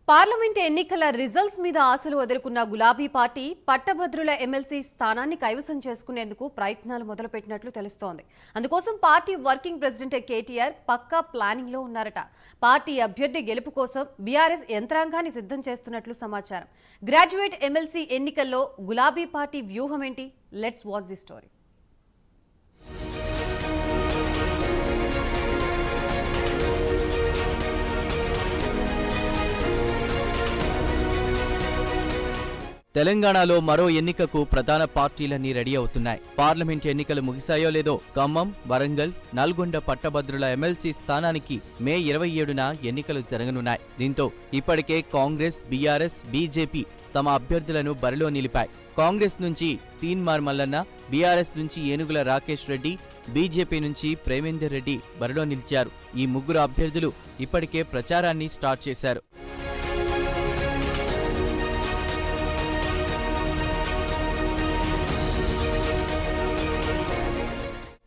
Parliament ఎన్నికల results మీద ఆశలు వదులుకున్న గులాబీ పార్టీ పట్టభద్రుల ఎమ్మెల్సీ స్థానాన్ని కైవసం చేసుకునేందుకు ప్రయత్నాలు మొదలుపెట్టినట్లు తెలుస్తోంది. అందుకోసం పార్టీ వర్కింగ్ ప్రెసిడెంట్ కేటీఆర్ పక్కా ప్లానింగ్ లో ఉన్నారట. పార్టీ అభ్యర్థి గెలుపు కోసం బీఆర్ఎస్ యంత్రాంగాన్ని సిద్ధం చేస్తున్నట్లు సమాచారం. గ్రాడ్యుయేట్ ఎమ్మెల్సీ ఎన్నికల్లో గులాబీ పార్టీ వ్యూహం ఏంటి? Let's watch the story. తెలంగాణలో మరో ఎన్నికకు ప్రధాన పార్టీలన్నీ రెడీ అవుతున్నాయి. పార్లమెంట్ ఎన్నికలు ముగిశాయో లేదో ఖమ్మం, వరంగల్, నల్గొండ పట్టభద్రుల ఎమ్మెల్సీ స్థానానికి మే 27న ఎన్నికలు జరగనున్నాయి. దీంతో ఇప్పటికే కాంగ్రెస్, బీఆర్ఎస్, బీజేపీ తమ అభ్యర్థులను బరిలో నిలిపాయి. కాంగ్రెస్ నుంచి తీన్మార్ మల్లన్న, బీఆర్ఎస్ నుంచి ఏనుగుల రాకేష్ రెడ్డి, బీజేపీ నుంచి ప్రేమేందర్ రెడ్డి బరిలో నిలిచారు. ఈ ముగ్గురు అభ్యర్థులు ఇప్పటికే ప్రచారాన్ని స్టార్ట్ చేశారు.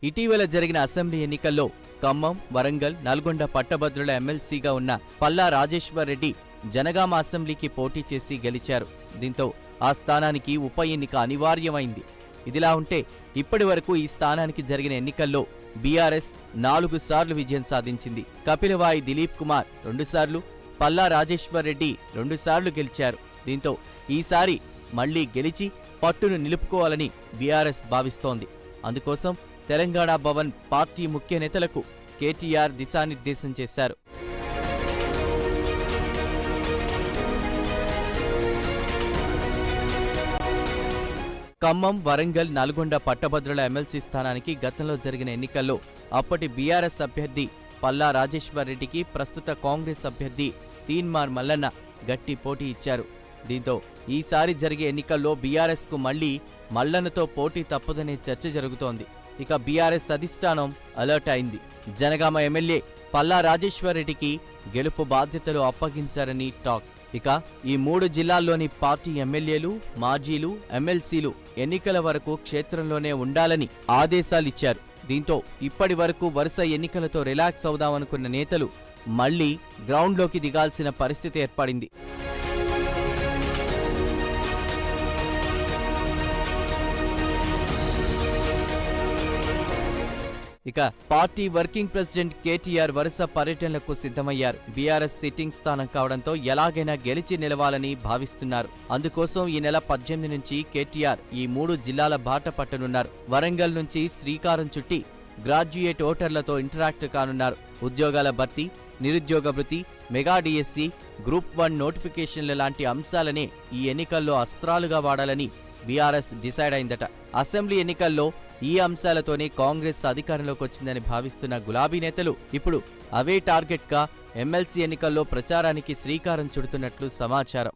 ఇటీవల జరిగిన అసెంబ్లీ ఎన్నికల్లో ఖమ్మం, వరంగల్, నల్గొండ పట్టభద్రుల ఎమ్మెల్సీగా ఉన్న పల్లా రాజేశ్వర్ రెడ్డి జనగామ అసెంబ్లీకి పోటీ చేసి గెలిచారు. దీంతో ఆ స్థానానికి ఉప ఎన్నిక అనివార్యమైంది. ఇదిలా ఉంటే ఇప్పటి వరకు ఈ స్థానానికి జరిగిన ఎన్నికల్లో బీఆర్ఎస్ 4 సార్లు విజయం సాధించింది. కపిలవాయి దిలీప్ కుమార్ 2 సార్లు, పల్లా రాజేశ్వర్ రెడ్డి 2 సార్లు గెలిచారు. దీంతో ఈసారి మళ్లీ గెలిచి పట్టును నిలుపుకోవాలని బీఆర్ఎస్ భావిస్తోంది. అందుకోసం తెలంగాణ భవన్ పార్టీ ముఖ్య నేతలకు కేటీఆర్ దిశానిర్దేశం చేశారు. ఖమ్మం, వరంగల్, నల్గొండ పట్టభద్రుల ఎమ్మెల్సీ స్థానానికి గతంలో జరిగిన ఎన్నికల్లో అప్పటి బీఆర్ఎస్ అభ్యర్థి పల్లా రాజేశ్వర్ రెడ్డికి ప్రస్తుత కాంగ్రెస్ అభ్యర్థి తీన్మార్ మల్లన్న గట్టి పోటీ ఇచ్చారు. దీంతో ఈసారి జరిగే ఎన్నికల్లో బీఆర్ఎస్ కు మళ్లీ మల్లన్నతో పోటీ తప్పదనే చర్చ జరుగుతోంది. ఇక బీఆర్ఎస్ అధిష్టానం అలర్ట్ అయింది. జనగామ ఎమ్మెల్యే పల్లా రాజేశ్వర్ రెడ్డికి గెలుపు బాధ్యతలు అప్పగించారని టాక్. ఇక ఈ 3 జిల్లాల్లోని పార్టీ ఎమ్మెల్యేలు, మాజీలు, ఎమ్మెల్సీలు ఎన్నికల వరకు క్షేత్రంలోనే ఉండాలని ఆదేశాలిచ్చారు. దీంతో ఇప్పటి వరకు వరుస ఎన్నికలతో రిలాక్స్ అవుదామనుకున్న నేతలు మళ్లీ గ్రౌండ్లోకి దిగాల్సిన పరిస్థితి ఏర్పడింది. ఇక పార్టీ వర్కింగ్ ప్రెసిడెంట్ కేటీఆర్ వరుస పర్యటనలకు సిద్ధమయ్యారు. బీఆర్ఎస్ సిట్టింగ్ స్థానం కావడంతో ఎలాగైనా గెలిచి నిలవాలని భావిస్తున్నారు. అందుకోసం ఈ నెల 18 నుంచి కేటీఆర్ ఈ 3 జిల్లాల బాట పట్టనున్నారు. వరంగల్ నుంచి శ్రీకారం చుట్టి గ్రాడ్యుయేట్ ఓటర్లతో ఇంటరాక్ట్ కానున్నారు. ఉద్యోగాల భర్తీ, నిరుద్యోగ భృతి, మెగా డిఎస్సి, గ్రూప్ 1 నోటిఫికేషన్ల లాంటి అంశాలనే ఈ ఎన్నికల్లో అస్త్రాలుగా వాడాలని బీఆర్ఎస్ డిసైడ్ అయిందట. అసెంబ్లీ ఎన్నికల్లో ఈ అంశాలతోనే కాంగ్రెస్ అధికారంలోకి వచ్చిందని భావిస్తున్న గులాబీ నేతలు ఇప్పుడు అవే టార్గెట్గా ఎమ్మెల్సీ ఎన్నికల్లో ప్రచారానికి శ్రీకారం చుడుతున్నట్లు సమాచారం.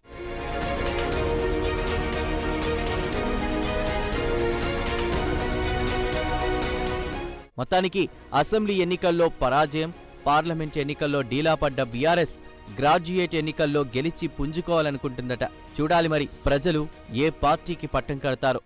మొత్తానికి అసెంబ్లీ ఎన్నికల్లో పరాజయం, పార్లమెంట్ ఎన్నికల్లో డీలాపడ్డ బీఆర్ఎస్ గ్రాడ్యుయేట్ ఎన్నికల్లో గెలిచి పుంజుకోవాలనుకుంటుందట. చూడాలి మరి ప్రజలు ఏ పార్టీకి పట్టం కడతారో.